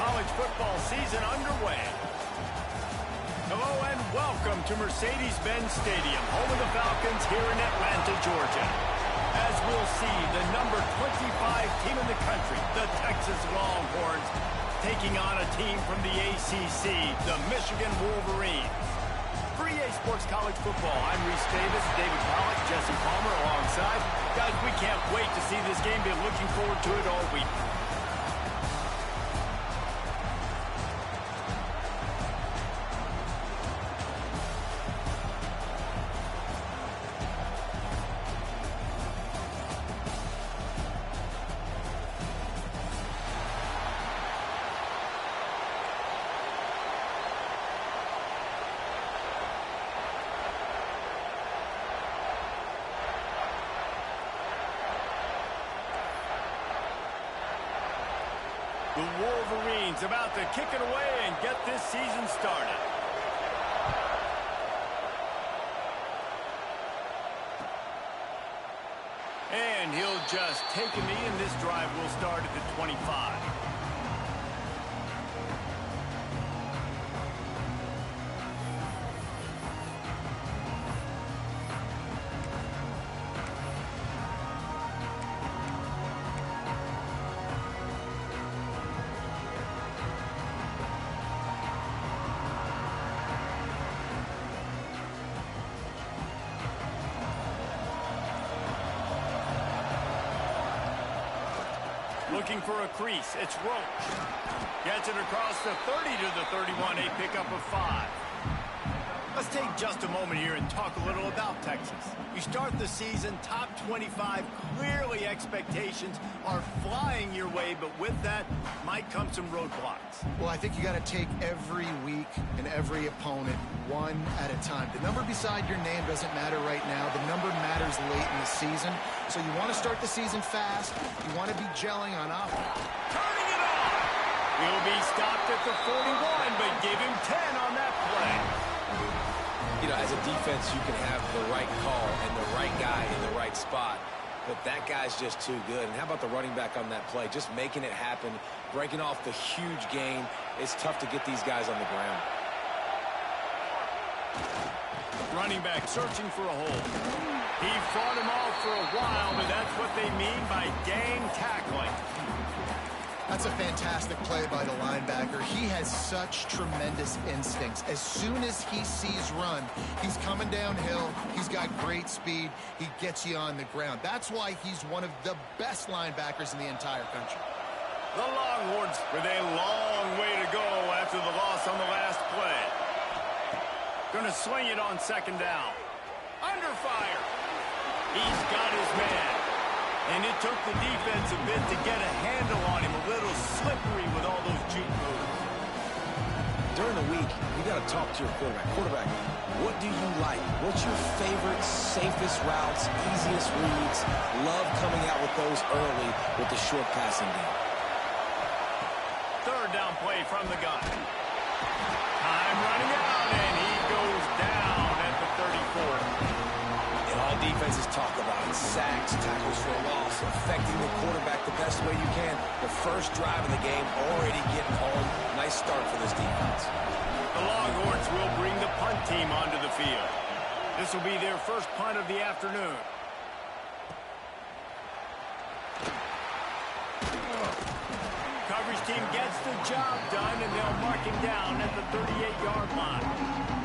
college football season underway. Hello and welcome to Mercedes-Benz Stadium, home of the Falcons here in Atlanta, Georgia. As we'll see, the number 25 team in the country, the Texas Longhorns, taking on a team from the ACC, the Michigan Wolverines. For EA Sports College Football, I'm Reese Davis, David Pollack, Jesse Palmer alongside. Guys, we can't wait to see this game. Been looking forward to it all week. The Wolverines about to kick it away and get this season started. And he'll just take a knee, and this drive will start at the 25. Looking for a crease, it's Roach. Gets it across the 30 to the 31, a pickup of 5. Let's take just a moment here and talk a little about Texas. You start the season top 25, clearly expectations are flying your way, but with that might come some roadblocks. Well, I think you got to take every week and every opponent one at a time. The number beside your name doesn't matter right now. The number matters late in the season. So you want to start the season fast. You want to be gelling on offense. Turning it on! He'll be stopped at the 41, but give him 10 on that play. You know, as a defense, you can have the right call and the right guy in the right spot, but that guy's just too good. And how about the running back on that play? Just making it happen, breaking off the huge gain. It's tough to get these guys on the ground. Running back searching for a hole. He fought him off for a while, but that's what they mean by gang tackling. That's a fantastic play by the linebacker. He has such tremendous instincts. As soon as he sees run, he's coming downhill. He's got great speed. He gets you on the ground. That's why he's one of the best linebackers in the entire country. The Longhorns with a long way to go after the loss on the last play. Gonna swing it on second down. Under fire. He's got his man. And it took the defense a bit to get a handle on him. A little slippery with all those juke moves. During the week, you got to talk to your quarterback. Quarterback, what do you like? What's your favorite, safest routes, easiest reads? Love coming out with those early with the short passing game. Third down play from the gun. Time running out, and he goes down at the 34. And all defenses talk about it. Sacks, tackles for a loss, affecting the quarterback the best way you can. The first drive of the game already getting home. Nice start for this defense. The Longhorns will bring the punt team onto the field. This will be their first punt of the afternoon. Coverage team gets the job done, and they'll mark him down at the 38-yard line.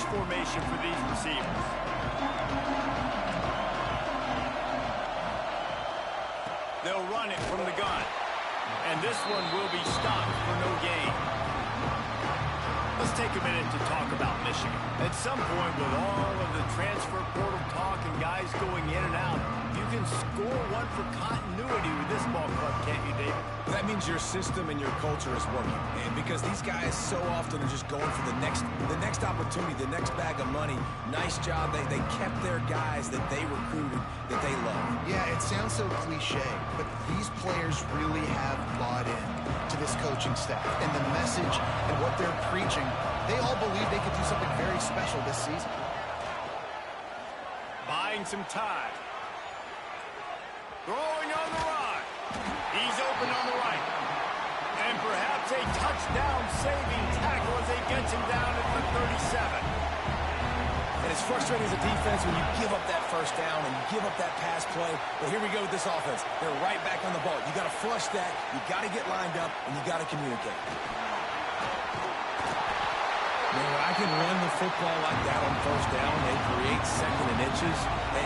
Formation for these receivers. They'll run it from the gun. And this one will be stopped for no gain. Let's take a minute to talk about Michigan. At some point, with all of the transfer portal talk and guys going in and out, You can score one for continuity with this ball club, can't you, David? That means your system and your culture is working. And because these guys so often are just going for the next opportunity, the next bag of money. Nice job. They kept their guys that they recruited, that they love. Yeah, it sounds so cliche, but these players really have bought in to this coaching staff and the message and what they're preaching. They all believe they could do something very special this season. Buying some time. Throwing on the run. He's open on the right. And perhaps a touchdown-saving tackle as he gets him down at the 37. And it's frustrating as a defense when you give up that first down and you give up that pass play. But here we go with this offense. They're right back on the ball. You got to flush that. You got to get lined up, and you got to communicate. When I can run the football like that on first down and create second and inches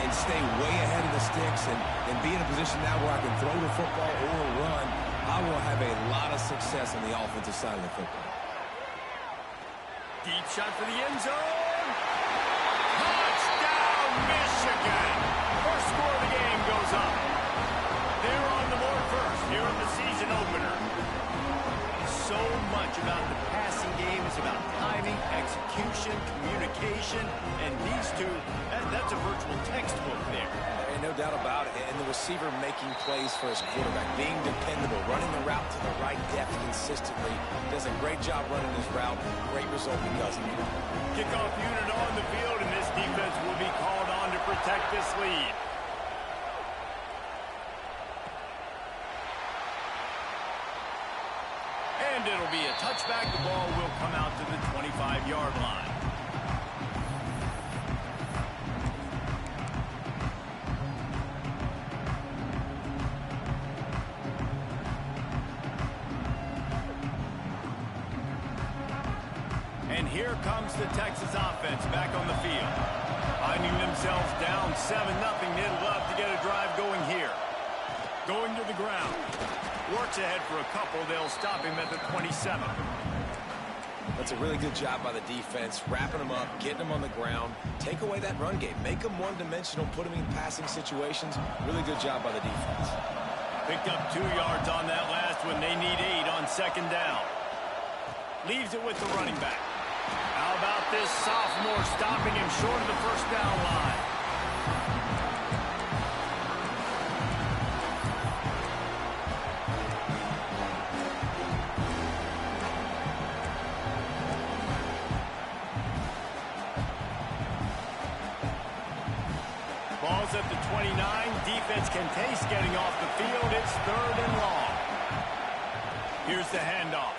and stay way ahead of the sticks and be in a position now where I can throw the football or run, I will have a lot of success on the offensive side of the football. Deep shot for the end zone. Touchdown, Michigan. First score of the game goes up. They're on the board first here in the season opener. So much about the passing game is about timing, execution, communication, and these two, that's a virtual textbook there. There ain't no doubt about it. And the receiver making plays for his quarterback, being dependable, running the route to the right depth consistently. Does a great job running his route. Great result because of it. Kickoff unit on the field, and this defense will be called on to protect this lead. And it'll be a touchback. The ball will come out to the 25-yard line. And here comes the Texas offense back on the field. Finding themselves down 7-0. They'd love to get a drive going here. Going to the ground. Works ahead for a couple. They'll stop him at the 27. That's a really good job by the defense, wrapping them up, getting them on the ground, take away that run game, make them one-dimensional, put them in passing situations. Really good job by the defense. Picked up 2 yards on that last one. They need 8 on second down. Leaves it with the running back. How about this sophomore stopping him short of the first down line? Ball's at the 29. Defense can taste getting off the field. It's 3rd and long. Here's the handoff.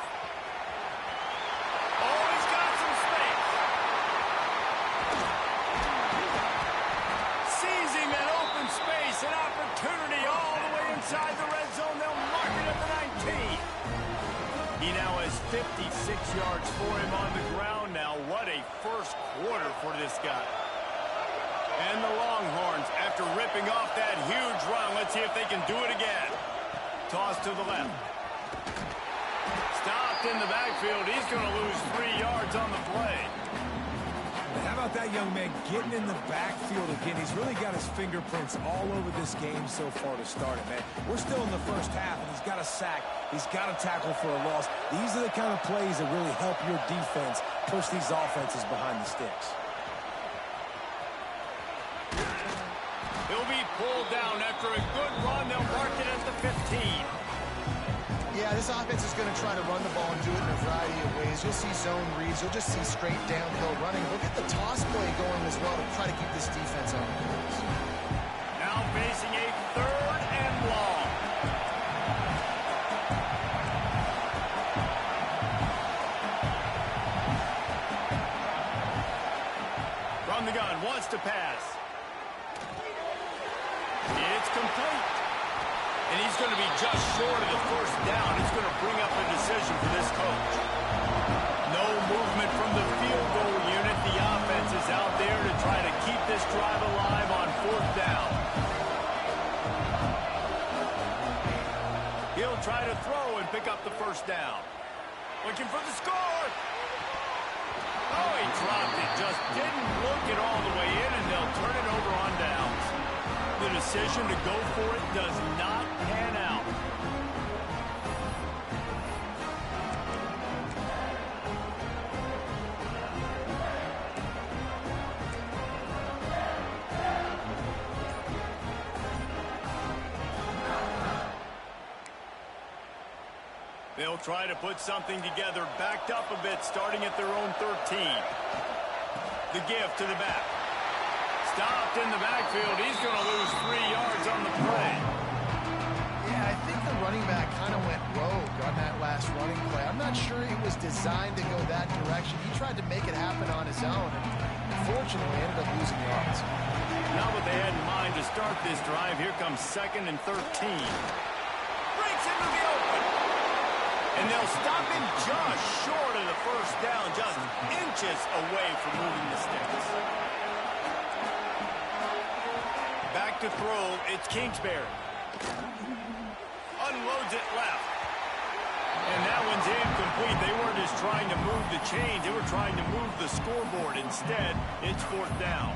Oh, he's got some space. Sees him in open space. An opportunity all the way inside the red zone. They'll mark it at the 19. He now has 56 yards for him on the ground now. What a first quarter for this guy. And the Longhorns, after ripping off that huge run, let's see if they can do it again. Toss to the left. Stopped in the backfield. He's going to lose 3 yards on the play. And how about that young man getting in the backfield again? He's really got his fingerprints all over this game so far to start it, man. We're still in the first half, and he's got a sack. He's got a tackle for a loss. These are the kind of plays that really help your defense push these offenses behind the sticks. He'll be pulled down after a good run. They'll mark it at the 15. Yeah, this offense is going to try to run the ball and do it in a variety of ways. You'll see zone reads. You'll just see straight downhill running. We'll get the toss play going as well to try to keep this defense on the course. Now facing a 3rd and long. From the gun, wants to pass. It's complete. And he's going to be just short of the first down. It's going to bring up a decision for this coach. No movement from the field goal unit. The offense is out there to try to keep this drive alive on 4th down. He'll try to throw and pick up the first down. Looking for the score. Oh, he dropped it. Just didn't look it all the way in, and they'll turn it over on downs. the decision to go for it does not pan out. They'll try to put something together, backed up a bit, starting at their own 13. The give to the back. Stopped in the backfield. He's going to lose 3 yards on the play. Yeah, I think the running back kind of went rogue on that last running play. I'm not sure it was designed to go that direction. He tried to make it happen on his own, and unfortunately ended up losing yards. Not what they had in mind to start this drive. Here comes 2nd and 13. Breaks into the open. And they'll stop him just short of the first down, just inches away from moving the sticks. Back to throw, it's Kingsbury. Unloads it left. And that one's incomplete. They weren't just trying to move the chains, they were trying to move the scoreboard. Instead, it's 4th down.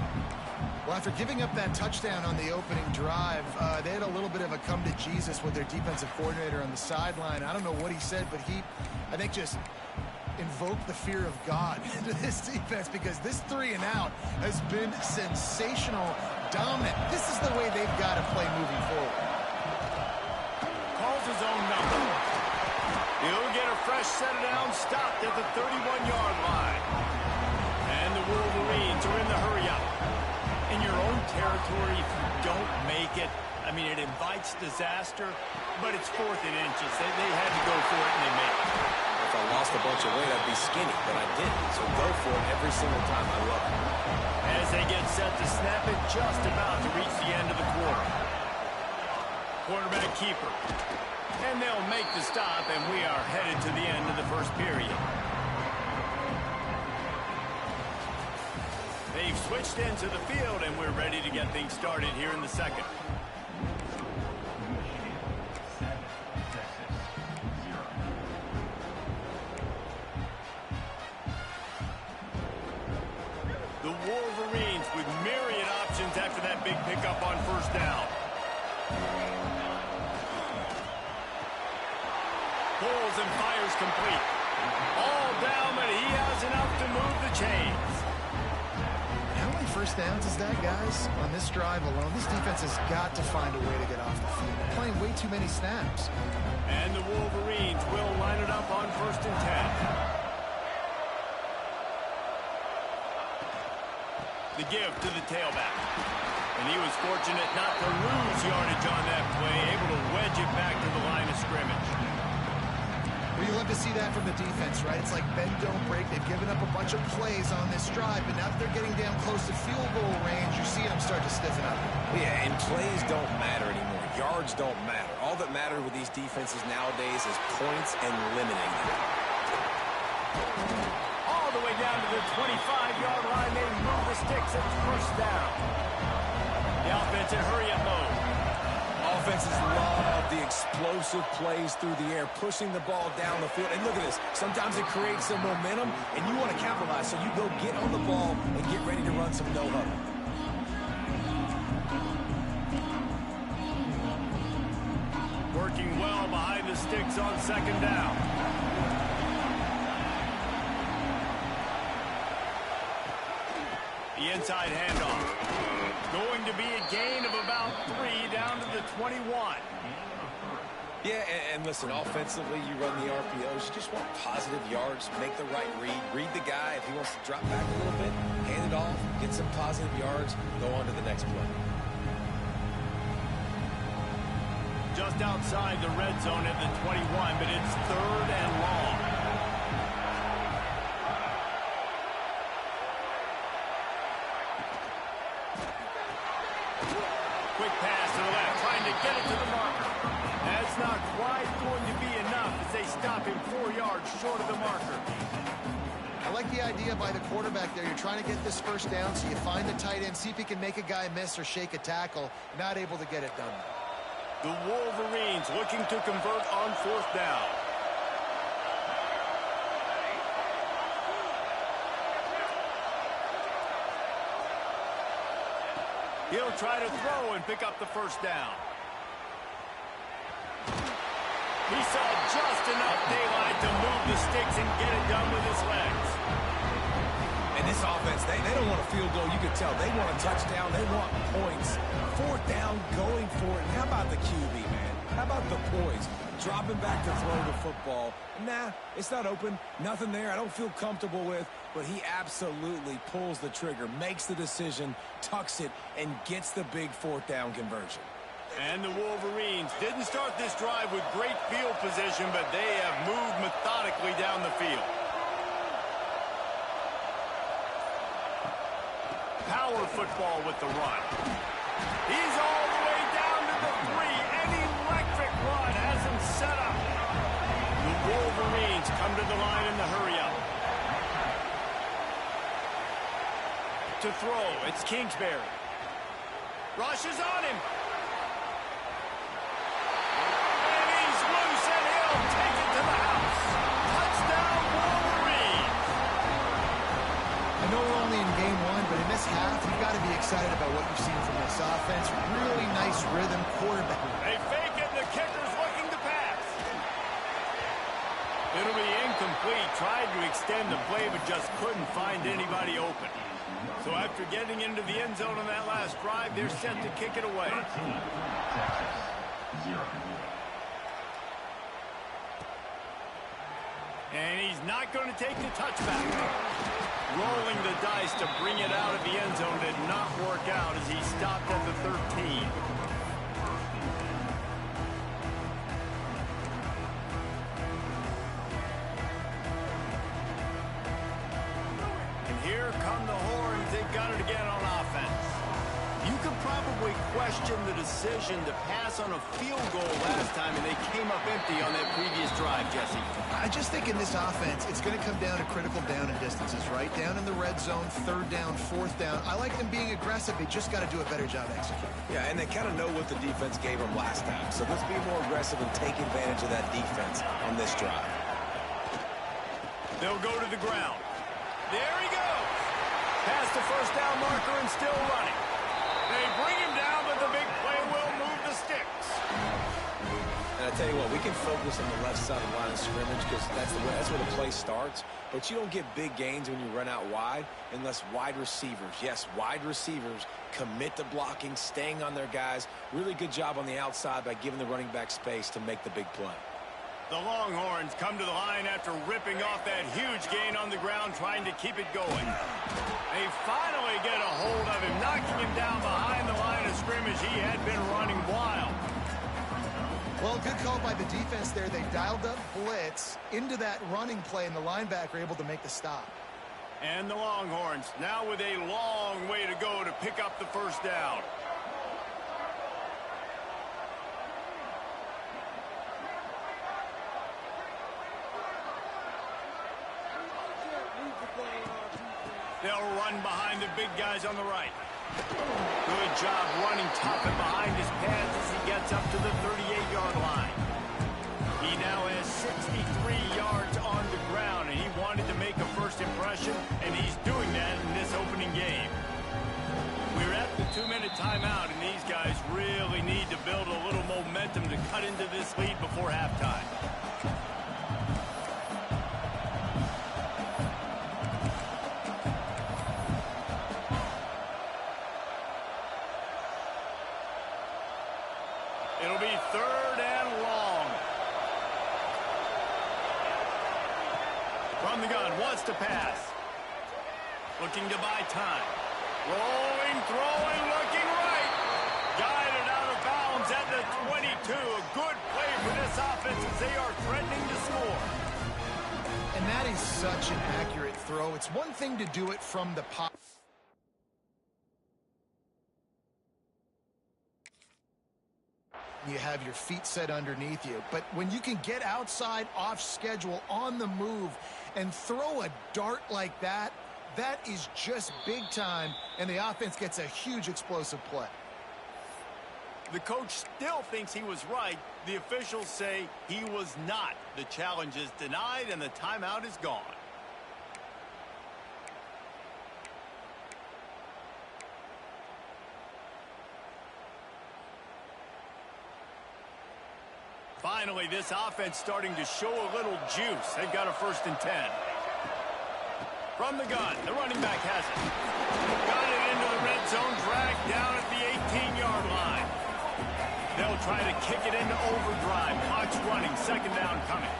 Well, after giving up that touchdown on the opening drive, they had a little bit of a come to Jesus with their defensive coordinator on the sideline. I don't know what he said, but he, I think, just invoked the fear of God into this defense, because this 3 and out has been sensational, dominant. This is the way they've got to play moving forward. Calls his own number. He'll get a fresh set of downs, stopped at the 31-yard line. And the Wolverines are in the hurry-up. In your own territory, if you don't make it, I mean, it invites disaster, but it's 4th and inches. They had to go for it, and they made it. If I lost a bunch of weight, I'd be skinny, but I didn't. So go for it every single time. I love it. As they get set to snap it, just about to reach the end of the quarter. Quarterback keeper. And they'll make the stop, and we are headed to the end of the first period. They've switched into the field, and we're ready to get things started here in the second. The Wolverines with myriad options after that big pickup on first down. Pulls and fires complete. All down, but he has enough to move the chains. How many first downs is that, guys? On this drive alone, this defense has got to find a way to get off the field. They're playing way too many snaps. And the Wolverines will line it up on 1st and 10. The give to the tailback. And he was fortunate not to lose yardage on that play, able to wedge it back to the line of scrimmage. Well, you love to see that from the defense, right? It's like bend, don't break. They've given up a bunch of plays on this drive, but now that they're getting down close to field goal range, you're seeing them start to stiffen up. Yeah, and plays don't matter anymore. Yards don't matter. All that matters with these defenses nowadays is points and limiting them. All the way down to the 25-yard line. They move the sticks. It's first down. The offense in hurry-up mode. Offenses love the explosive plays through the air, pushing the ball down the field. And look at this. Sometimes it creates some momentum, and you want to capitalize. So you go get on the ball and get ready to run some no-huddle. Working well behind the sticks on second down. The inside handoff. Going to be a gain of about 3 down to the 21. Yeah, and listen, offensively, you run the RPOs. You just want positive yards, make the right read the guy. If he wants to drop back a little bit, hand it off, get some positive yards, go on to the next play. Just outside the red zone at the 21, but it's 3rd and long. Quick pass to the left, trying to get it to the marker. That's not quite going to be enough as they stop him 4 yards short of the marker. I like the idea by the quarterback there. You're trying to get this first down, so you find the tight end, see if he can make a guy miss or shake a tackle. Not able to get it done. The Wolverines looking to convert on 4th down. He'll try to throw and pick up the first down. He saw just enough daylight to move the sticks and get it done with his legs. And this offense, they don't want a field goal. You can tell they want a touchdown. They want points. Fourth down, going for it. And how about the QB, man? How about the poise? Dropping back to throw the football. Nah, it's not open. Nothing there I don't feel comfortable with. But he absolutely pulls the trigger, makes the decision, tucks it, and gets the big fourth down conversion. And the Wolverines didn't start this drive with great field position, but they have moved methodically down the field. Power football with the run. He's all the way down to the 3. An electric run has him set up. The Wolverines come to the line in the hurry up. To throw, it's Kingsbury. Rushes on him. And he's loose, and he'll take it to the house. Touchdown, Wolverines. I know we're only in game 1, but in this half, you've got to be excited about what you've seen from this offense. Really nice rhythm quarterback. They fake it, and the kicker's looking to pass. It'll be incomplete. Tried to extend the play, but just couldn't find anybody open. So after getting into the end zone on that last drive, they're set to kick it away. And he's not going to take the touchback. Rolling the dice to bring it out of the end zone did not work out as he stopped at the 13. Here come the Horns. They've got it again on offense. You could probably question the decision to pass on a field goal last time, and they came up empty on that previous drive, Jesse. I just think in this offense, it's going to come down to critical down and distances, right? Down in the red zone, third down, fourth down. I like them being aggressive. They just got to do a better job executing. Yeah, and they kind of know what the defense gave them last time. So let's be more aggressive and take advantage of that defense on this drive. They'll go to the ground. There he goes. Past the first down marker and still running. They bring him down, but the big play will move the sticks. And I tell you what, we can focus on the left side of the line of scrimmage because that's where the play starts. But you don't get big gains when you run out wide unless wide receivers, yes, wide receivers commit to blocking, staying on their guys. Really good job on the outside by giving the running back space to make the big play. The Longhorns come to the line after ripping off that huge gain on the ground, trying to keep it going. They finally get a hold of him, knocking him down behind the line of scrimmage. He had been running wild. Well, good call by the defense there. They dialed up blitz into that running play, and the linebacker able to make the stop. And the Longhorns now with a long way to go to pick up the first down. They'll run behind the big guys on the right. Good job running tough and behind his pads as he gets up to the 38-yard line. He now has 63 yards on the ground, and he wanted to make a first impression, and he's doing that in this opening game. We're at the 2-minute timeout, and these guys really need to build a little momentum to cut into this lead before halftime. It'll be third and long. From the gun, wants to pass. Looking to buy time. Rolling, throwing, looking right. Guided out of bounds at the 22. A good play for this offense as they are threatening to score. And that is such an accurate throw. It's one thing to do it from the pocket. You have your feet set underneath you. But when you can get outside, off schedule, on the move, and throw a dart like that, that is just big time, and the offense gets a huge explosive play. The coach still thinks he was right. The officials say he was not. The challenge is denied, and the timeout is gone. Finally, this offense starting to show a little juice. They've got a 1st and 10. From the gun, the running back has it. Got it into the red zone, dragged down at the 18-yard line. They'll try to kick it into overdrive. Clock's running, 2nd down coming.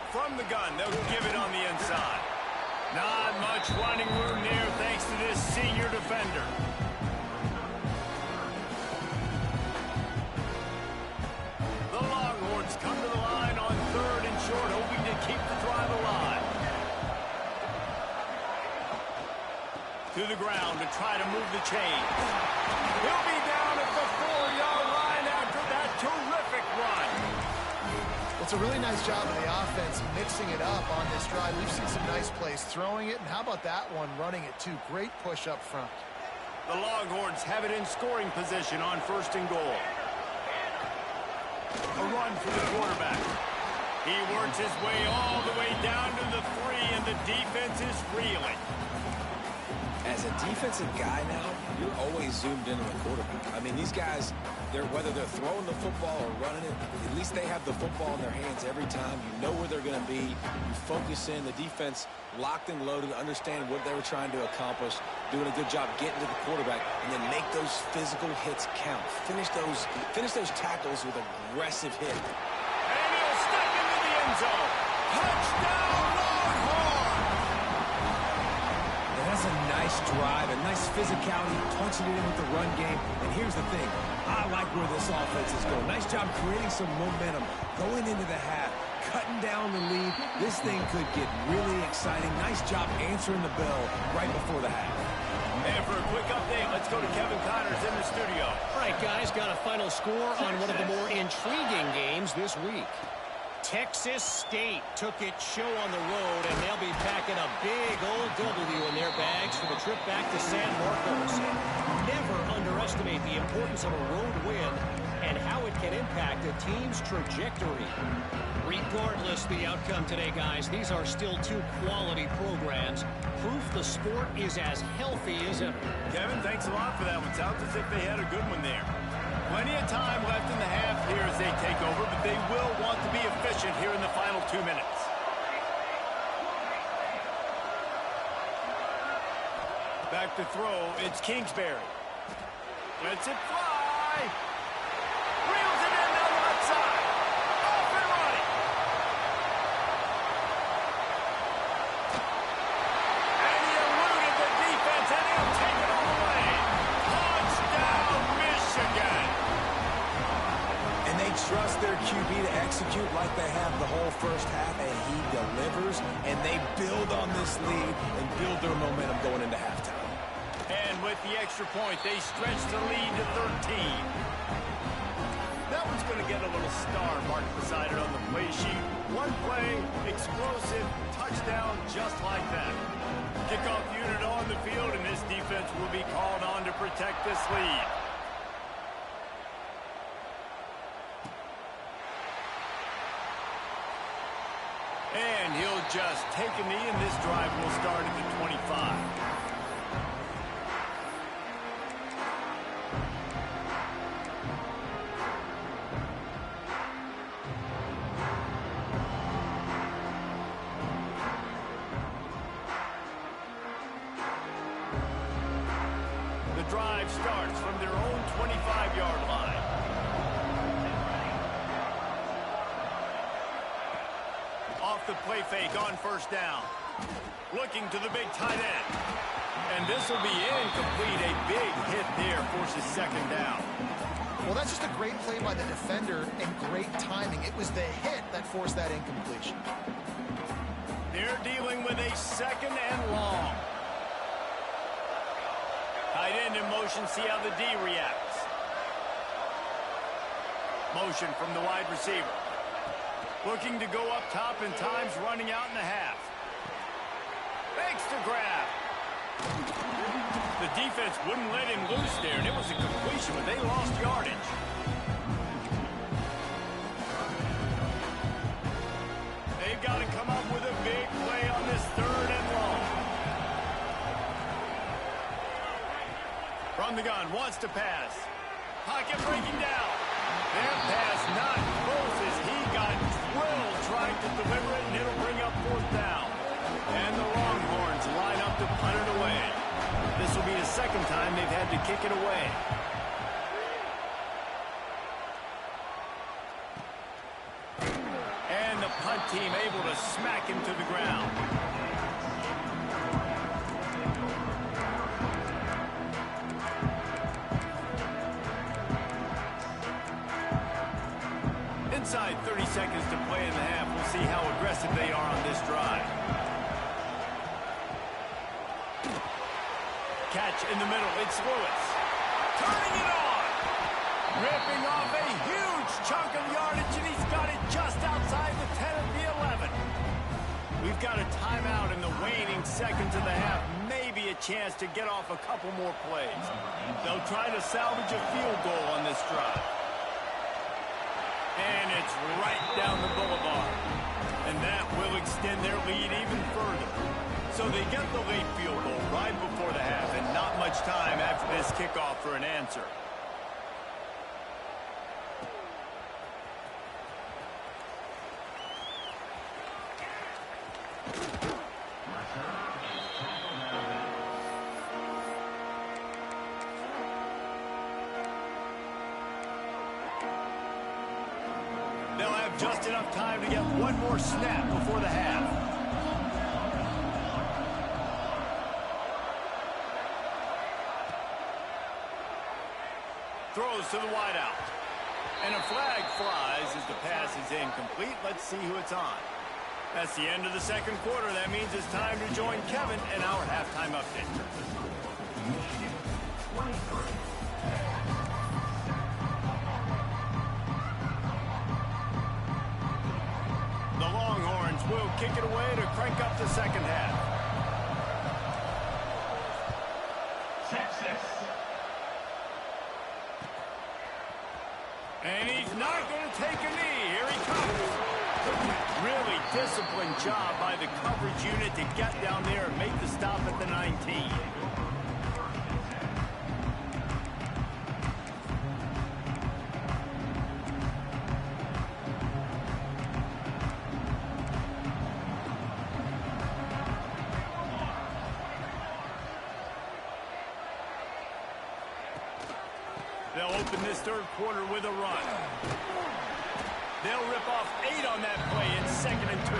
From the gun, they'll give it on the inside. Not much running room there thanks to this senior defender. The Longhorns come to the line on 3rd and short, hoping to keep the drive alive. To the ground to try to move the chain. He'll be down at the 4-yard line after that terrific run. It's a really nice job of the offense mixing it up on this drive. We've seen some nice plays throwing it, and how about that one running it too? Great push up front. The Longhorns have it in scoring position on 1st and goal. A run for the quarterback. He works his way all the way down to the 3, and the defense is reeling. As a defensive guy now, you're always zoomed in on the quarterback. I mean, these guys, whether they're throwing the football or running it, at least they have the football in their hands every time. You know where they're going to be. You focus in. The defense locked and loaded, understand what they were trying to accomplish, doing a good job getting to the quarterback, and then make those physical hits count. Finish those tackles with aggressive hit. And he'll step into the end zone. Touchdown, Longhorns! That's a nice drive, a nice physicality, punching it in with the run game. And here's the thing. I like where this offense is going. Nice job creating some momentum, going into the half, cutting down the lead. This thing could get really exciting. Nice job answering the bell right before the half. And for a quick update, let's go to Kevin Connors in the studio. All right, guys, got a final score on one of the more intriguing games this week. Texas State took its show on the road, and they'll be packing a big old W in their bags for the trip back to San Marcos. Never underestimate the importance of a road win and how it can impact a team's trajectory. Regardless the outcome today, guys, these are still 2 quality programs. Proof the sport is as healthy as ever. Kevin, thanks a lot for that one. Sounds as if they had a good one there. Plenty of time left in the half here as they take over, but they will want to be efficient here in the final 2 minutes. Back to throw, it's Kingsbury. Lets it fly. Reels it in down the left side. Off and running. And he eluded the defense, and he'll take it all the way. Touchdown, Michigan. And they trust their QB to execute like they have the whole first half, and he delivers, and they build on this lead and build their momentum going into halftime. And with the extra point, they stretch the lead to 13. That one's going to get a little star marked beside it on the play sheet. One play, explosive, touchdown, just like that. Kickoff unit on the field, and this defense will be called on to protect this lead. And he'll just take a knee, and this drive will start at the 25. The drive starts from their own 25-yard line. Off the play fake on 1st down. Looking to the big tight end. And this will be incomplete. A big hit there forces 2nd down. Well, that's just a great play by the defender and great timing. It was the hit that forced that incompletion. They're dealing with a 2nd and long. Tight end in motion, see how the D reacts. Motion from the wide receiver. Looking to go up top, and time's running out in the half. Makes the grab. The defense wouldn't let him loose there, and it was a completion, but they lost yardage. They've got to come up with a big play on this 3rd and long. From the gun, wants to pass. Pocket breaking down. Their pass not close as he got drilled trying to deliver it, and it'll bring up 4th down. And the Longhorns line up to punt it away. This will be the 2nd time they've had to kick it away. And the punt team able to smack him to the ground. Inside 30 seconds to play in the half. We'll see how aggressive they are on this drive. Catch in the middle. It's Lewis. Turning it on. Ripping off a huge chunk of yardage, and he's got it just outside the 10 of the 11. We've got a timeout in the waning seconds of the half. Maybe a chance to get off a couple more plays. They'll try to salvage a field goal on this drive. And it's right down the boulevard. And that will extend their lead even further. So they get the late field goal right before the half, and not much time after this kickoff for an answer. They'll have just enough time to get one more snap before the half. Throws to the wideout. And a flag flies as the pass is incomplete. Let's see who it's on. That's the end of the 2nd quarter. That means it's time to join Kevin in our halftime update. The Longhorns will kick it away to crank up the 2nd half. Texas. And he's not going to take a knee. Here he comes. Really disciplined job by the coverage unit to get down there and make the stop at the 19. They'll open this 3rd quarter with a run. They'll rip off 8 on that play in 2nd and 2.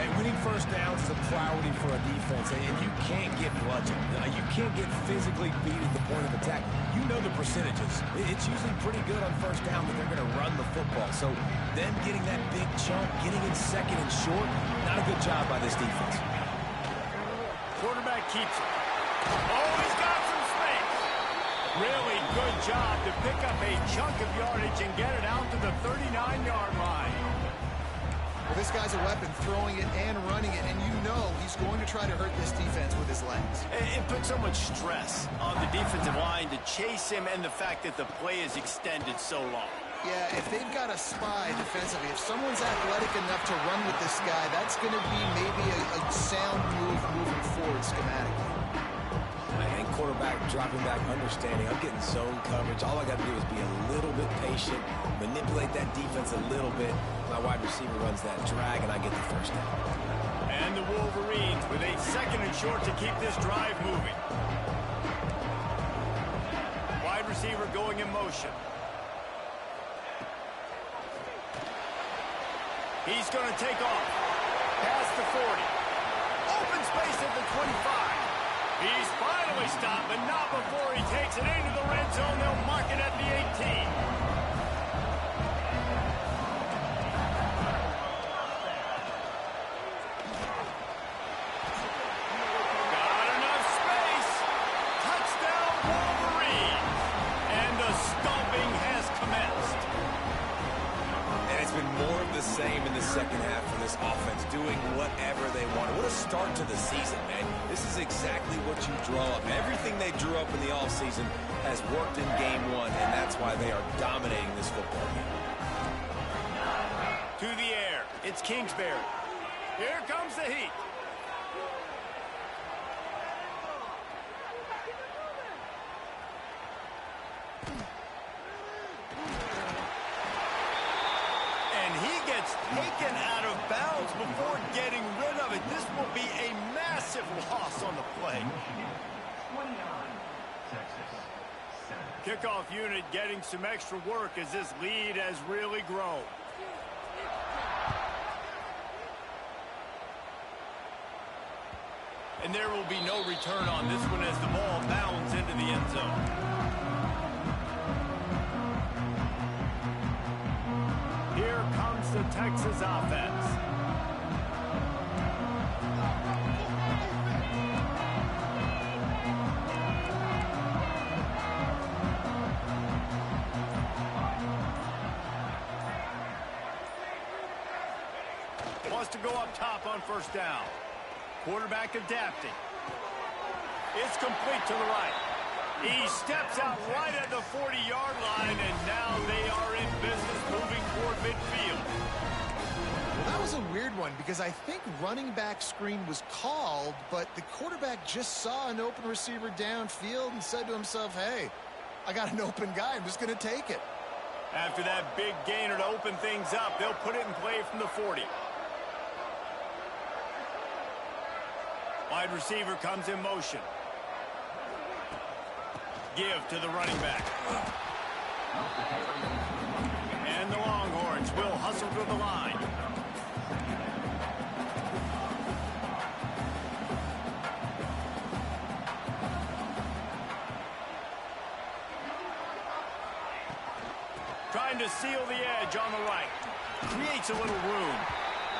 And winning first downs is a priority for a defense, and you can't get bludgeoned. You can't get physically beat at the point of attack. You know the percentages. It's usually pretty good on first down that they're going to run the football. So them getting that big chunk, getting in 2nd and short, not a good job by this defense. Quarterback keeps it. Oh, he's got some space. Really good job to pick up a chunk of yardage and get it out to the 39-yard line. Well, this guy's a weapon, throwing it and running it, and you know he's going to try to hurt this defense with his legs. It puts so much stress on the defensive line to chase him, and the fact that the play is extended so long. Yeah, if they've got a spy defensively, if someone's athletic enough to run with this guy, that's going to be maybe a sound move moving forward schematically. And quarterback dropping back, understanding I'm getting zone coverage. All I got to do is be a little bit patient, manipulate that defense a little bit. My wide receiver runs that drag, and I get the first down. And the Wolverines with a 2nd and short to keep this drive moving. Wide receiver going in motion. He's going to take off. Past the 40. Open space at the 25. He's finally stopped, but not before he takes it into the red zone. They'll mark it at the 18. Got enough space. Touchdown, Wolverines. And the stomping has commenced. And it's been more of the same in the 2nd half for this offense, doing whatever they want. What a start to the season, man. This is exactly what you draw up. Everything they drew up in the offseason has worked in game 1, and that's why they are dominating this football game. To the air. It's Kingsbury. Here comes the heat. Massive loss on the play. Kickoff unit getting some extra work as this lead has really grown. And there will be no return on this one as the ball bounds into the end zone. Here comes the Texas offense. Wants to go up top on first down. Quarterback adapting. It's complete to the right. He steps out right at the 40-yard line, and now they are in business moving toward midfield. Well, that was a weird one because I think running back screen was called, but the quarterback just saw an open receiver downfield and said to himself, hey, I got an open guy. I'm just going to take it. After that big gainer to open things up, they'll put it in play from the 40. Wide receiver comes in motion. Give to the running back. And the Longhorns will hustle to the line. Trying to seal the edge on the right. Creates a little room.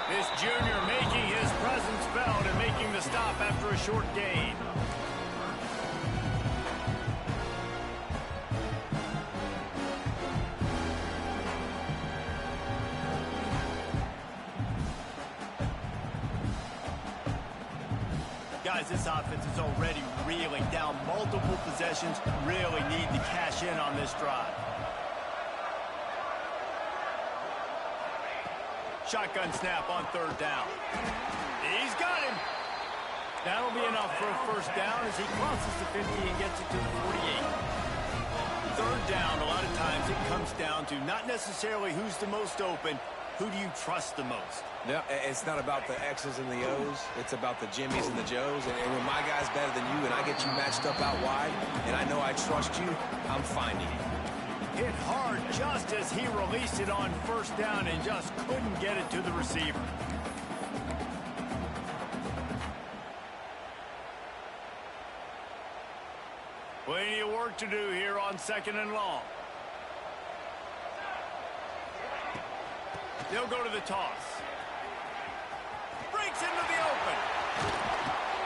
This junior making his presence felt and making the stop after a short gain. Guys, this offense is already reeling down multiple possessions. Really need to cash in on this drive. Shotgun snap on third down. He's got him. That'll be enough for a first down as he crosses the 50 and gets it to the 48. Third down, a lot of times it comes down to not necessarily who's the most open, who do you trust the most? Yeah, it's not about the X's and the O's. It's about the Jimmies and the Joes. And when my guy's better than you and I get you matched up out wide and I know I trust you, I'm finding it. Hit hard just as he released it on first down and just couldn't get it to the receiver. Plenty of work to do here on second and long. They'll go to the toss. Breaks into the open.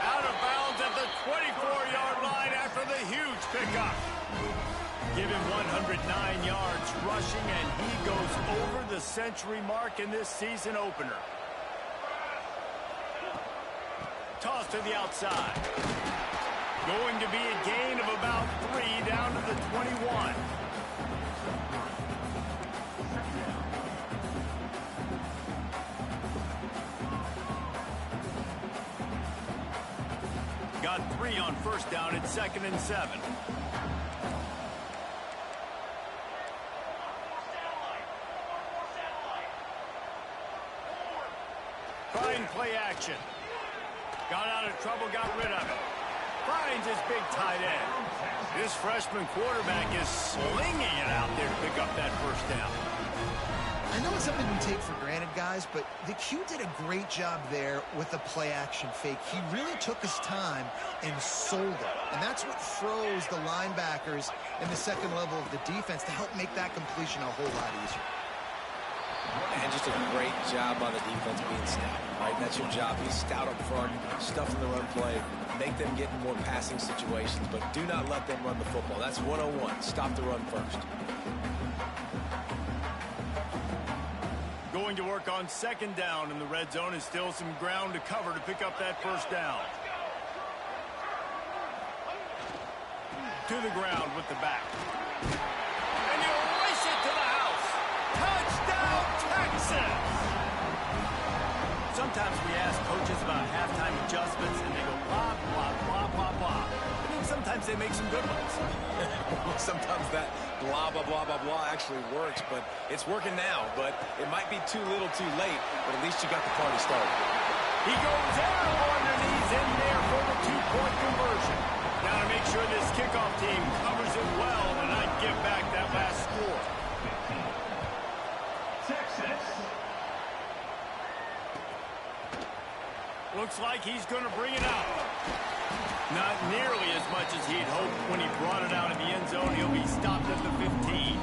Out of bounds at the 24-yard line after the huge pickup. Give him 109 yards rushing, and he goes over the century mark in this season opener. Toss to the outside. Going to be a gain of about 3 down to the 21. Got 3 on first down at 2nd and 7. Trying play action. Got out of trouble, got rid of it. Finds his big tight end. This freshman quarterback is slinging it out there to pick up that first down. I know it's something we take for granted, guys, but the Q did a great job there with the play-action fake. He really took his time and sold it. And that's what froze the linebackers in the second level of the defense to help make that completion a whole lot easier. And just a great job on the defense being stout, right? That's your job. Be stout up front, stuff in the run play, make them get in more passing situations, but do not let them run the football. That's 101. Stop the run first. Going to work on second down in the red zone is still some ground to cover to pick up that first down. To the ground with the back. And you race it to the house. Touchdown, Texas! Sometimes we ask coaches about halftime adjustments, and they go blah, blah, blah, blah, blah. I mean, sometimes they make some good ones. Sometimes that blah, blah, blah, blah, blah actually works, but it's working now. But it might be too little too late, but at least you got the party started. He goes out on the knees in there Now to make sure this kickoff team covers it well and not give back that last score. Texas. Looks like he's going to bring it out. Not nearly as much as he'd hoped when he brought it out of the end zone. He'll be stopped at the 15.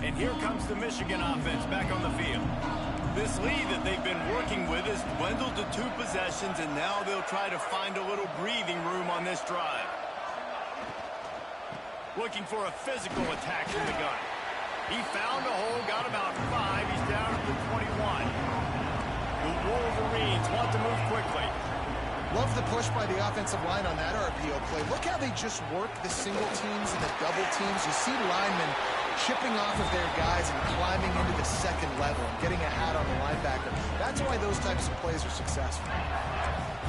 And here comes the Michigan offense back on the field. This lead that they've been working with has dwindled to 2 possessions, and now they'll try to find a little breathing room on this drive. Looking for a physical attack from the gun. He found a hole, got about 5. He's down at the 21. The Wolverines want to move quickly. Love the push by the offensive line on that RPO play. Look how they just work the single teams and the double teams. You see linemen chipping off of their guys and climbing into the second level and getting a hat on the linebacker. That's why those types of plays are successful.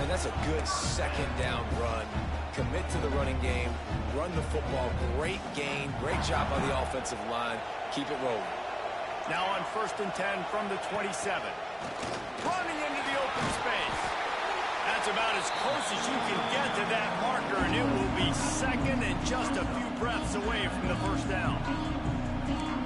And that's a good second down run. Commit to the running game, run the football, great gain, great job by the offensive line. Keep it rolling. Now on 1st and 10 from the 27. Running into the open space. That's about as close as you can get to that marker, and it will be second and just a few breaths away from the first down.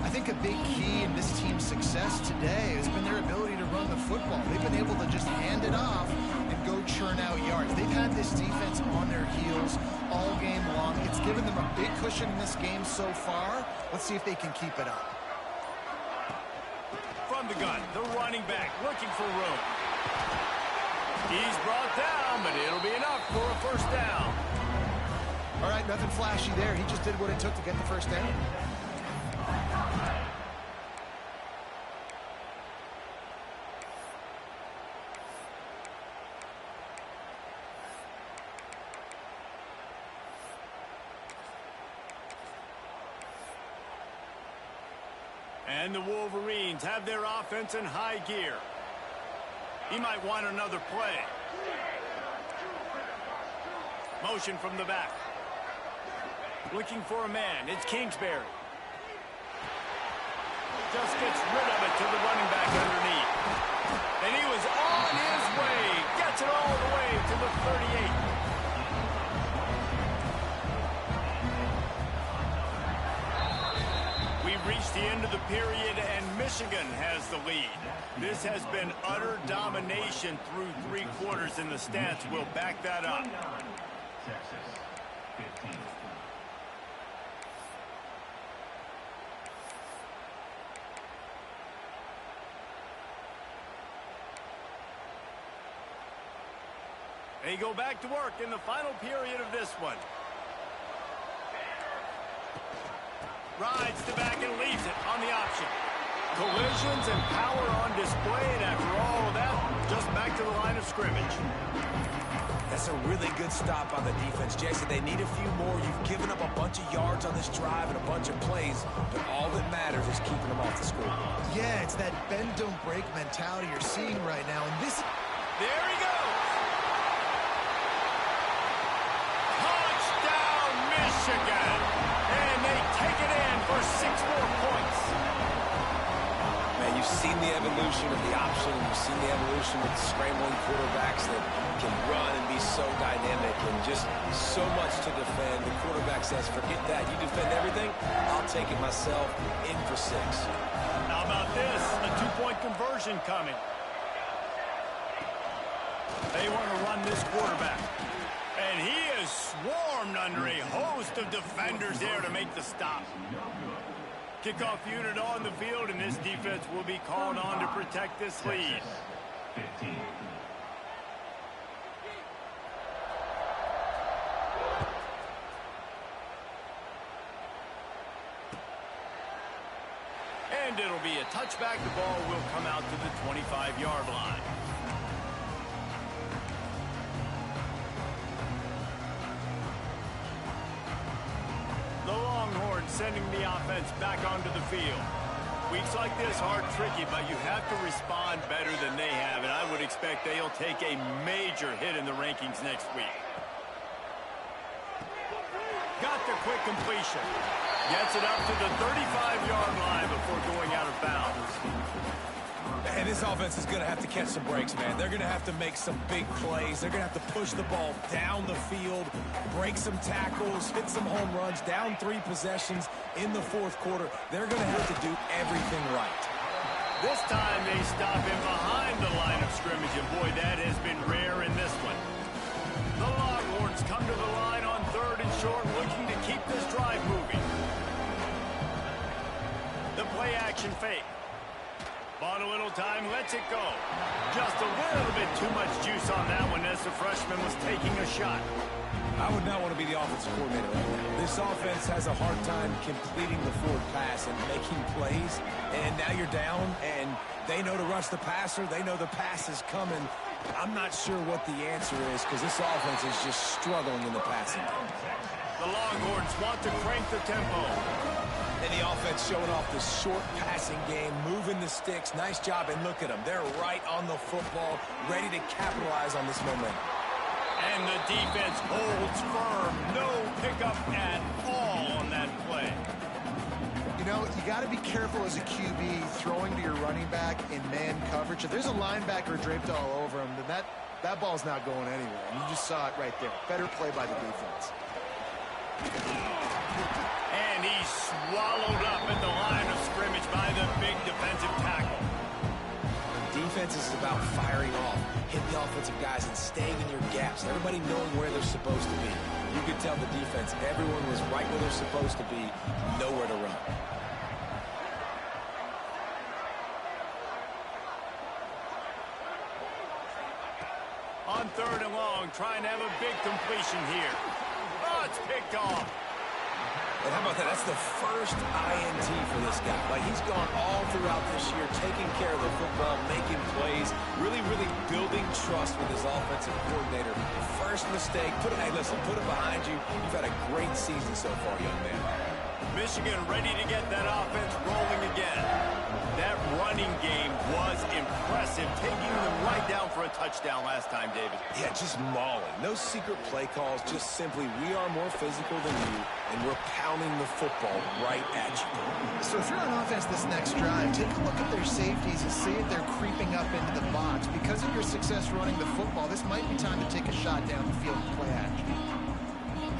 I think a big key in this team's success today has been their ability to run the football. They've been able to just hand it off and go churn out yards. They've had this defense on their heels all game long. It's given them a big cushion in this game so far. Let's see if they can keep it up. From the gun, the running back looking for room. He's brought down, but it'll be enough for a first down. All right, nothing flashy there. He just did what it took to get the first down. And the Wolverines have their offense in high gear. He might want another play. Motion from the back. Looking for a man. It's Kingsbury. Just gets rid of it to the running back underneath. And he was on his way. Gets it all the way to the 38. We've reached the end of the period, and Michigan has the lead. This has been utter domination through 3 quarters, and the stats will back that up. Texas, 15. They go back to work in the final period of this one. Rides the back and leaves it on the option. Collisions and power on display, and after all of that, just back to the line of scrimmage. That's a really good stop by the defense, Jason. They need a few more. You've given up a bunch of yards on this drive and a bunch of plays, but all that matters is keeping them off the scoreboard. Yeah, it's that bend, don't break mentality you're seeing right now, and this... There he goes! Touchdown, Michigan! And they take it in for 6 more points. Man, you've seen the evolution of the option, and you've seen the evolution of the scrambling quarterbacks that can run and be so dynamic and just so much to defend. The quarterback says, forget that. You defend everything, I'll take it myself. In for 6. How about this? A 2-point conversion coming. They want to run this quarterback. And he is swarmed under a host of defenders there to make the stop. Kickoff unit on the field, and this defense will be called on to protect this lead. 15. And it'll be a touchback. The ball will come out to the 25-yard line. The Longhorns sending the offense back onto the field. Weeks like this are tricky, but you have to respond better than they have, and I would expect they'll take a major hit in the rankings next week. a quick completion. Gets it up to the 35-yard line before going out of bounds. And this offense is going to have to catch some breaks, man. They're going to have to make some big plays. They're going to have to push the ball down the field, break some tackles, hit some home runs, down 3 possessions in the fourth quarter. They're going to have to do everything right. This time they stop him behind the line of scrimmage, and boy, that has been rare in this one. The Longhorns come to the line on 3rd and short, looking to keep this drive moving. The play action fake. Bought a little time, lets it go. Just a little bit too much juice on that one as the freshman was taking a shot. I would not want to be the offensive coordinator right now. This offense has a hard time completing the forward pass and making plays. And now you're down, and they know to rush the passer. They know the pass is coming. I'm not sure what the answer is because this offense is just struggling in the passing. The Longhorns want to crank the tempo. And the offense showing off the short passing game, moving the sticks. Nice job, and look at them. They're right on the football, ready to capitalize on this momentum. And the defense holds firm. No pickup at all on that play. You know, you got to be careful as a QB throwing to your running back in man coverage. If there's a linebacker draped all over him, then that ball's not going anywhere. And you just saw it right there. Better play by the defense. And he's swallowed up at the line of scrimmage by the big defensive tackle. Defense is about firing off, hitting the offensive guys and staying in your gaps. Everybody knowing where they're supposed to be. You could tell the defense, everyone was right where they're supposed to be, nowhere to run. On 3rd and long, trying to have a big completion here. Oh, it's picked off. And how about that? That's the first INT for this guy. Like, he's gone all throughout this year, taking care of the football, making plays, really, really building trust with his offensive coordinator. First mistake, hey, listen, put it behind you. You've had a great season so far, young man. Michigan ready to get that offense rolling again. That running game was impressive, taking them right down for a touchdown last time, David. Yeah, just mauling. No secret play calls, just simply we are more physical than you, and we're pounding the football right at you. So if you're on offense this next drive, take a look at their safeties and see if they're creeping up into the box. Because of your success running the football, this might be time to take a shot down the field and play action.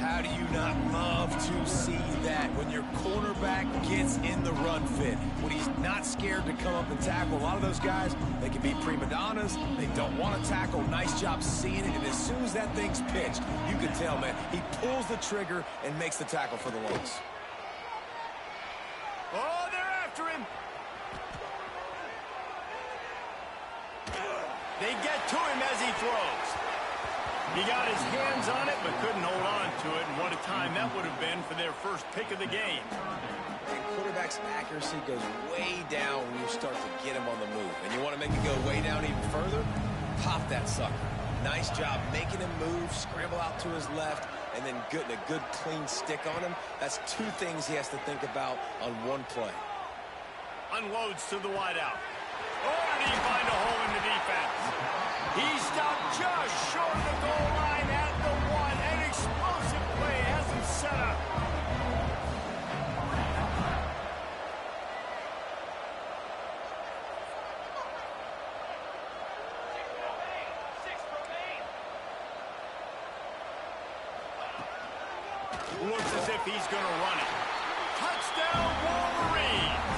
How do you not love to see that when your cornerback gets in the run fit, when he's not scared to come up and tackle? A lot of those guys, they can be prima donnas. They don't want to tackle. Nice job seeing it. And as soon as that thing's pitched, you can tell, man, he pulls the trigger and makes the tackle for the loss. Oh, they're after him. They get to him as he throws. He got his hands on it, but couldn't hold on to it. And what a time that would have been for their first pick of the game. And quarterback's accuracy goes way down when you start to get him on the move. And you want to make it go way down even further? Pop that sucker. Nice job making him move, scramble out to his left, and then getting a good clean stick on him. That's 2 things he has to think about on one play. Unloads to the wideout. Oh, did he find a hole in the defense? He stopped just short of the goal line at the 1. An explosive play has him set up. Looks as if he's going to run it. Touchdown, Wolverines!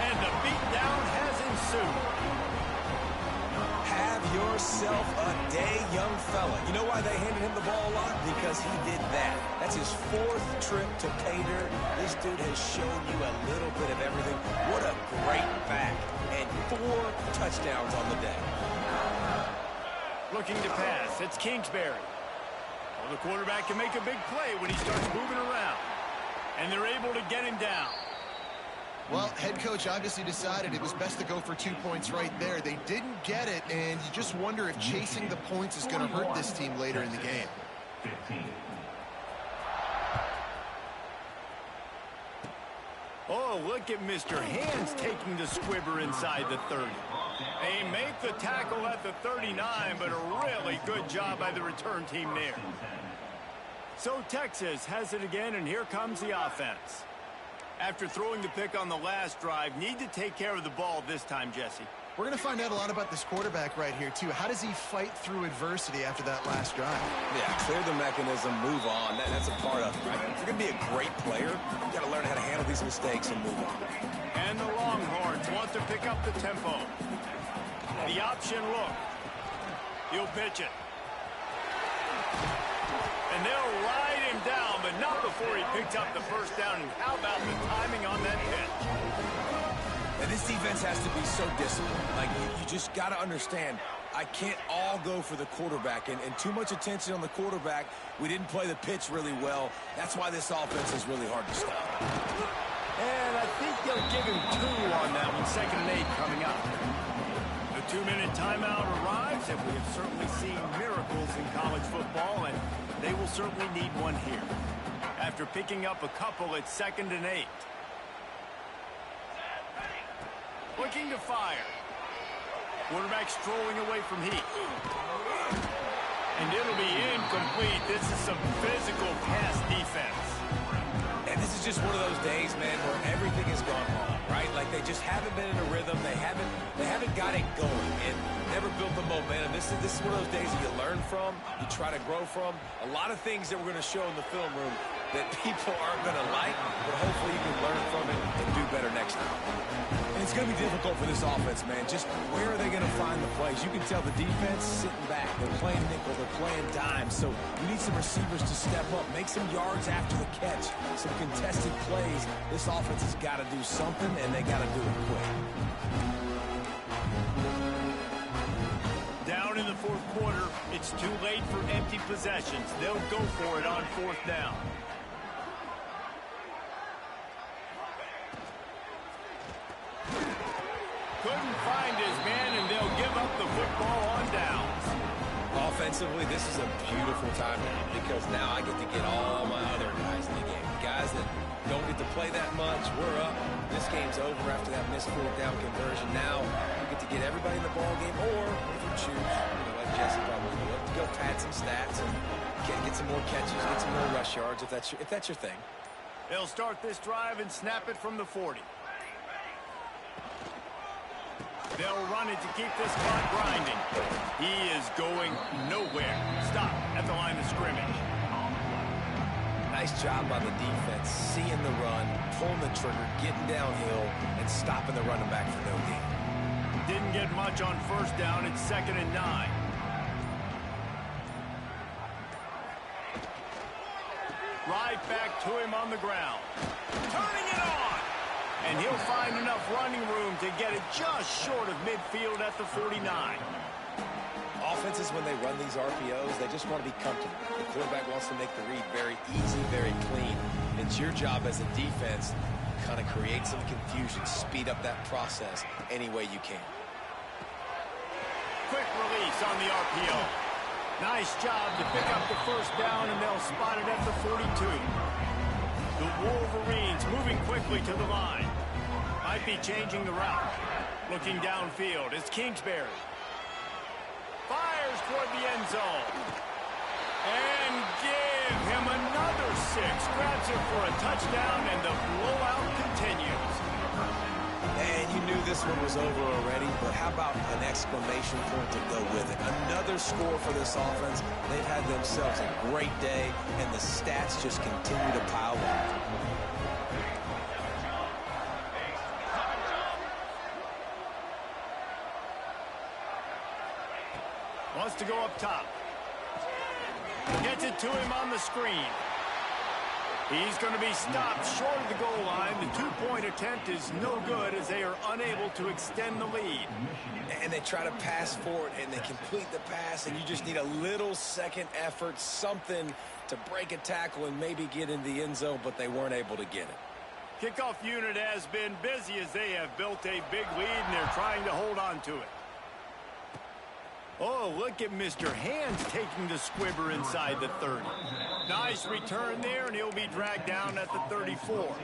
And the beatdown has ensued. Have yourself a day, young fella. You know why they handed him the ball a lot? Because he did that. That's his 4th trip to pay dirt. This dude has shown you a little bit of everything. What a great back. And 4 touchdowns on the day. Looking to pass. It's Kingsbury. Well, the quarterback can make a big play when he starts moving around. And they're able to get him down. Well, head coach obviously decided it was best to go for 2 points right there. They didn't get it, and you just wonder if chasing the points is going to hurt this team later in the game. 15. Oh, look at Mr. Hands taking the squibber inside the 30. They make the tackle at the 39, but a really good job by the return team there. So Texas has it again, and here comes the offense. After throwing the pick on the last drive, need to take care of the ball this time, Jesse. We're going to find out a lot about this quarterback right here, too. How does he fight through adversity after that last drive? Yeah, clear the mechanism, move on. That's a part of it, right? If you're going to be a great player, you've got to learn how to handle these mistakes and move on. And the Longhorns want to pick up the tempo. The option look. He'll pitch it. And they'll ride him down, but not before he picks up the first down. And how about the timing on that pitch? And this defense has to be so disciplined. Like, you just got to understand, I can't all go for the quarterback. And too much attention on the quarterback. We didn't play the pitch really well. That's why this offense is really hard to stop. And I think they'll give him 2 on that one. 2nd and 8 coming up. The 2-minute timeout arrives, and we have certainly seen miracles in college football, and they will certainly need one here. After picking up a couple, it's 2nd and 8. Looking to fire. Quarterback strolling away from heat. And it'll be incomplete. This is some physical pass defense. And this is just one of those days, man, where everything has gone wrong, right? Like, they just haven't been in a rhythm. They haven't got it going and never built the momentum. This is one of those days that you learn from, you try to grow from. A lot of things that we're going to show in the film room that people aren't going to like, but hopefully you can learn from it and do better next time. And it's going to be difficult for this offense, man. Just where are they going to find the plays? You can tell the defense sitting back. They're playing nickel. They're playing dime. So you need some receivers to step up, make some yards after the catch, some contested plays. This offense has got to do something, and they got to do it quick. Down in the 4th quarter, it's too late for empty possessions. They'll go for it on 4th down. Couldn't find his man, and they'll give up the football on downs. Offensively, this is a beautiful timeout because now I get to get all my other guys in the game. Guys that don't get to play that much. We're up. This game's over after that missed 4th down conversion. Now you get to get everybody in the ball game, or if you choose, like Jesse probably will, to go pad some stats and get some more catches, get some more rush yards if that's your thing. They'll start this drive and snap it from the 40. They'll run it to keep this clock grinding. He is going nowhere. Stop at the line of scrimmage. Nice job by the defense, seeing the run, pulling the trigger, getting downhill, and stopping the running back for no gain. Didn't get much on 1st down. It's 2nd and 9. Right back to him on the ground. Turning it on. And he'll find enough running room to get it just short of midfield at the 49. Offenses, when they run these RPOs, they just want to be comfortable. The quarterback wants to make the read very easy, very clean. It's your job as a defense to kind of create some confusion, speed up that process any way you can. Quick release on the RPO. Nice job to pick up the 1st down, and they'll spot it at the 42. The Wolverines moving quickly to the line. Might be changing the route. Looking downfield, it's Kingsbury. Fires toward the end zone. And give him another 6. Grabs it for a touchdown, and the blowout continues. And you knew this one was over already, but how about an exclamation point to go with it? Another score for this offense. They've had themselves a great day, and the stats just continue to pile up. Wants to go up top. Gets it to him on the screen. He's going to be stopped short of the goal line. The 2-point attempt is no good as they are unable to extend the lead. And they try to pass for it, and they complete the pass, and you just need a little second effort, something to break a tackle and maybe get in the end zone, but they weren't able to get it. Kickoff unit has been busy as they have built a big lead, and they're trying to hold on to it. Oh, look at Mr. Hands taking the squibber inside the 30. Nice return there, and he'll be dragged down at the 34.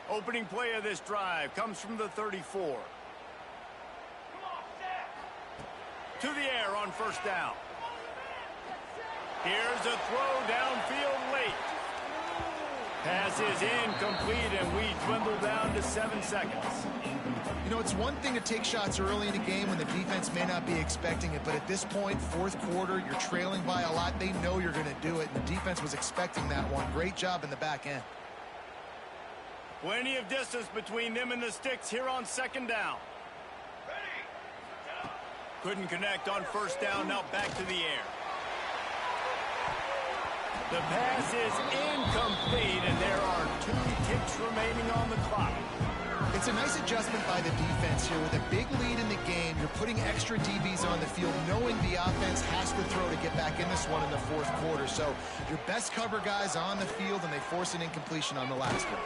Opening play of this drive comes from the 34. To the air on 1st down. Here's a throw downfield late. Pass is incomplete, and we dwindle down to 7 seconds. You know, it's one thing to take shots early in a game when the defense may not be expecting it, but at this point, fourth quarter, you're trailing by a lot. They know you're going to do it, and the defense was expecting that one. Great job in the back end. Plenty of distance between them and the sticks here on second down. Couldn't connect on first down, now back to the air. The pass is incomplete, and there are 2 ticks remaining on the clock. It's a nice adjustment by the defense here. With a big lead in the game, you're putting extra DBs on the field, knowing the offense has to throw to get back in this one in the fourth quarter. So your best cover guys on the field, and they force an incompletion on the last one.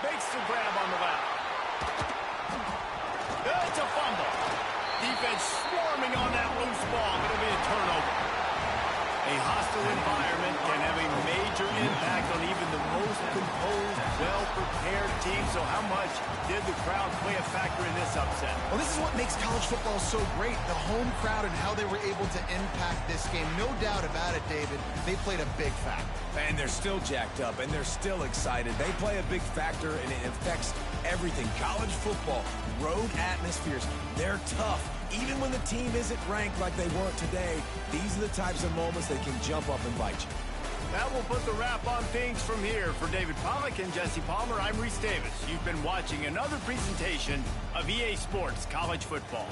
Makes the grab on the left. It's a fumble. Defense swarming on that loose ball. It'll be a turnover. A hostile environment can have a major impact on even the most composed, well-prepared team. So how much did the crowd play a factor in this upset? Well, this is what makes college football so great, the home crowd and how they were able to impact this game. No doubt about it, David. They played a big factor. And they're still jacked up, and they're still excited. They play a big factor, and it affects everything. College football, road atmospheres, they're tough. Even when the team isn't ranked like they weren't today, these are the types of moments that can jump up and bite you. That will put the wrap on things from here. For David Pollack and Jesse Palmer, I'm Reese Davis. You've been watching another presentation of EA Sports College Football.